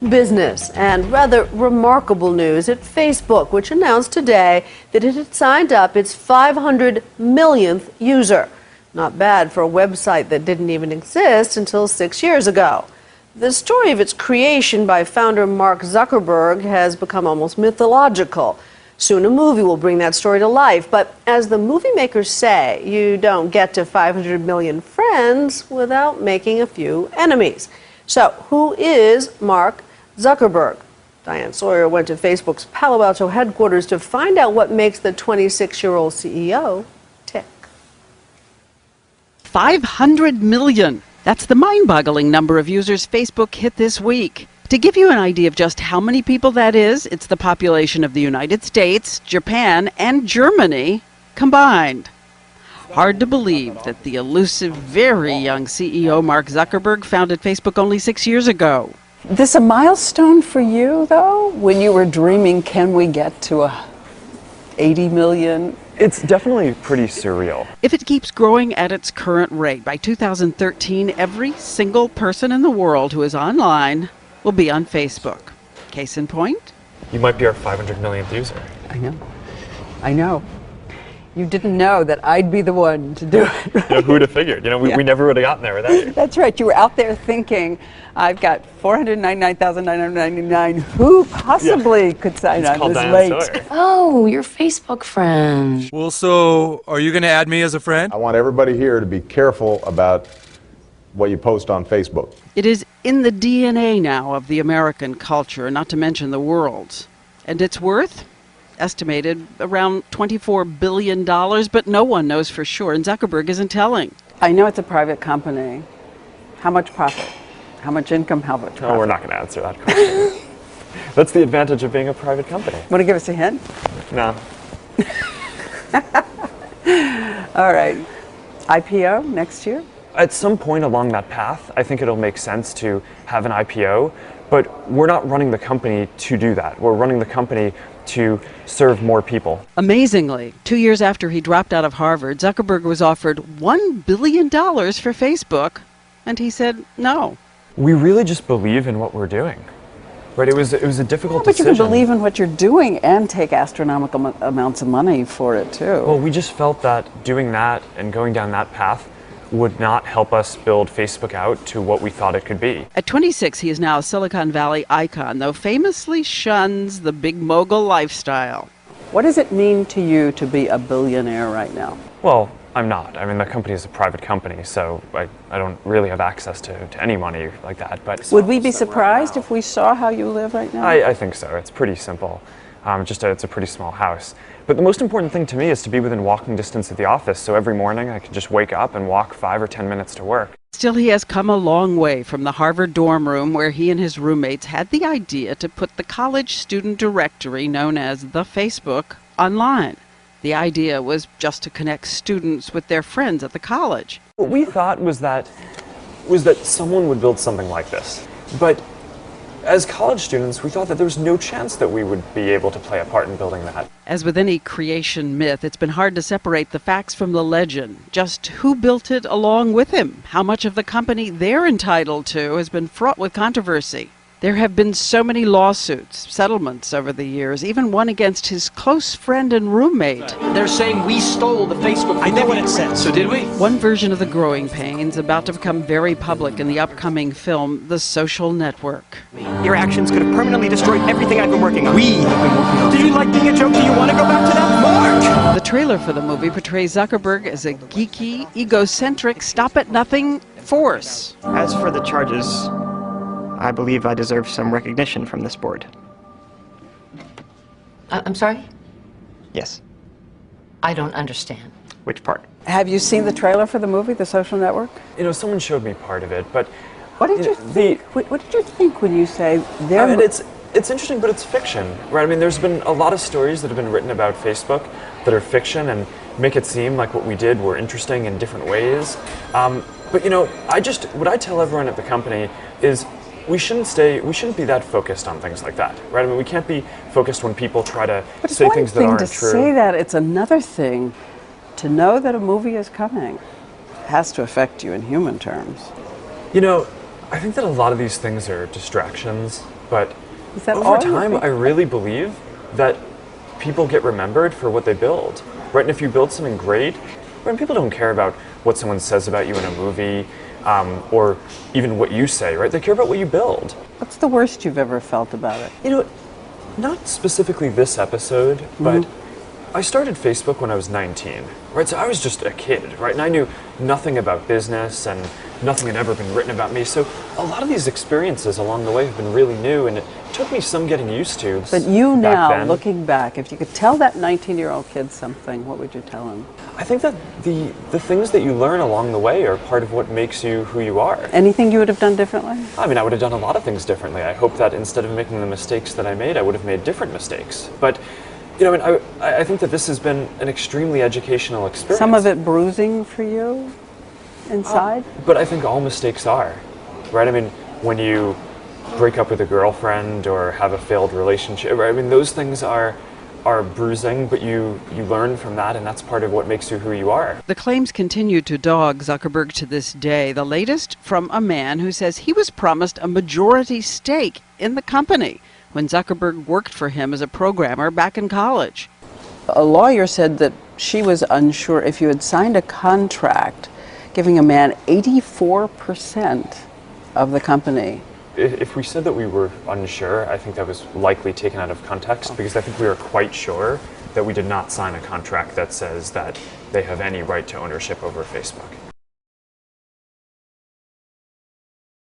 Business and rather remarkable news at Facebook, which announced today that it had signed up its 500 millionth user. Not bad for a website that didn't even exist until 6 years ago. The story of its creation by founder Mark Zuckerberg has become almost mythological. Soon a movie will bring that story to life, but as the movie makers say, you don't get to 500 million friends without making a few enemies. So, who is Mark Zuckerberg? Diane Sawyer went to Facebook's Palo Alto headquarters to find out what makes the 26-year-old CEO tick. 500 million. That's the mind-boggling number of users Facebook hit this week. To give you an idea of just how many people that is, it's the population of the United States, Japan, and Germany combined. Hard to believe that the elusive, very young CEO Mark Zuckerberg founded Facebook only 6 years ago. This a milestone for you, though, when you were dreaming, can we get to 80 million? It's definitely pretty surreal. If it keeps growing at its current rate, by 2013, every single person in the world who is online will be on Facebook. Case in point? You might be our 500 millionth user. I know. I know. You didn't know that I'd be the one to do it. Right? You know, who would have figured? You know, we never would have gotten there without you. That's right. You were out there thinking, I've got 499,999. Who possibly could sign on this late? Oh, your Facebook friend. Well, so are you going to add me as a friend? I want everybody here to be careful about what you post on Facebook. It is in the DNA now of the American culture, not to mention the world's. And its worth? Estimated around $24 billion, but no one knows for sure, and Zuckerberg isn't telling. I know it's a private company. How much profit? How much income? How much profit? No, we're not going to answer that question. That's the advantage of being a private company. Want to give us a hint? No. All right. IPO next year? At some point along that path, I think it'll make sense to have an IPO, but we're not running the company to do that. We're running the company to serve more people. Amazingly, 2 years after he dropped out of Harvard, Zuckerberg was offered $1 billion for Facebook, and he said no. We really just believe in what we're doing. Right? It was a difficult But you decision. can believe in what you're doing and take astronomical amounts of money for it, too. Well, we just felt that doing that and going down that path would not help us build Facebook out to what we thought it could be. At 26, he is now a Silicon Valley icon, though famously shuns the big mogul lifestyle. What does it mean to you to be a billionaire right now? Well, I'm not. I mean, the company is a private company, so I don't really have access to any money like that. But Would we be surprised if we saw how you live right now? I think so. It's pretty simple. It's a pretty small house. But the most important thing to me is to be within walking distance of the office, so every morning I can just wake up and walk 5 or 10 minutes to work. Still, he has come a long way from the Harvard dorm room where he and his roommates had the idea to put the college student directory known as the Facebook online. The idea was just to connect students with their friends at the college. What we thought was that someone would build something like this. But as college students, we thought that there was no chance that we would be able to play a part in building that. As with any creation myth, it's been hard to separate the facts from the legend. Just who built it along with him? How much of the company they're entitled to has been fraught with controversy. There have been so many lawsuits, settlements over the years, even one against his close friend and roommate. They're saying we stole the Facebook. I know what it says. So did we? One version of the growing pains about to become very public in the upcoming film, The Social Network. Your actions could have permanently destroyed everything I've been working on. We have been working on. Did you like being a joke? Do you want to go back to that? Mark! The trailer for the movie portrays Zuckerberg as a geeky, egocentric, stop-at-nothing force. As for the charges, I believe I deserve some recognition from this board. I'm sorry? Yes. I don't understand. Which part? Have you seen the trailer for the movie, The Social Network? You know, someone showed me part of it, but What did you think? What did you think when you say I mean, it's interesting, but it's fiction, right? I mean, there's been a lot of stories that have been written about Facebook that are fiction and make it seem like what we did were interesting in different ways. But you know, what I tell everyone at the company is we shouldn't be that focused on things like that, right? I mean, we can't be focused when people try to say things that aren't true. It's one thing to say that, it's another thing to know that a movie is coming. It has to affect you in human terms. You know, I think that a lot of these things are distractions, but Is that over all you time, think? I really believe that people get remembered for what they build, right? And if you build something great, when people don't care about what someone says about you in a movie, or even what you say, right? They care about what you build. What's the worst you've ever felt about it? You know, not specifically this episode, but I started Facebook when I was 19, right? So I was just a kid, right? And I knew nothing about business and nothing had ever been written about me. So a lot of these experiences along the way have been really new, and it took me some getting used to. But you back now, then. looking back, if you could tell that 19-year-old kid something, what would you tell him? I think that the things that you learn along the way are part of what makes you who you are. Anything you would have done differently? I mean, I would have done a lot of things differently. I hope that instead of making the mistakes that I made, I would have made different mistakes. But, you know, I mean, I think that this has been an extremely educational experience. Some of it bruising for you inside? But I think all mistakes are, right? I mean, when you break up with a girlfriend or have a failed relationship, right? I mean, those things are bruising, but you learn from that, and that's part of what makes you who you are. The claims continue to dog Zuckerberg to this day. The latest from a man who says he was promised a majority stake in the company when Zuckerberg worked for him as a programmer back in college. A lawyer said that she was unsure if you had signed a contract giving a man 84% of the company. If we said that we were unsure, I think that was likely taken out of context, because I think we were quite sure that we did not sign a contract that says that they have any right to ownership over Facebook.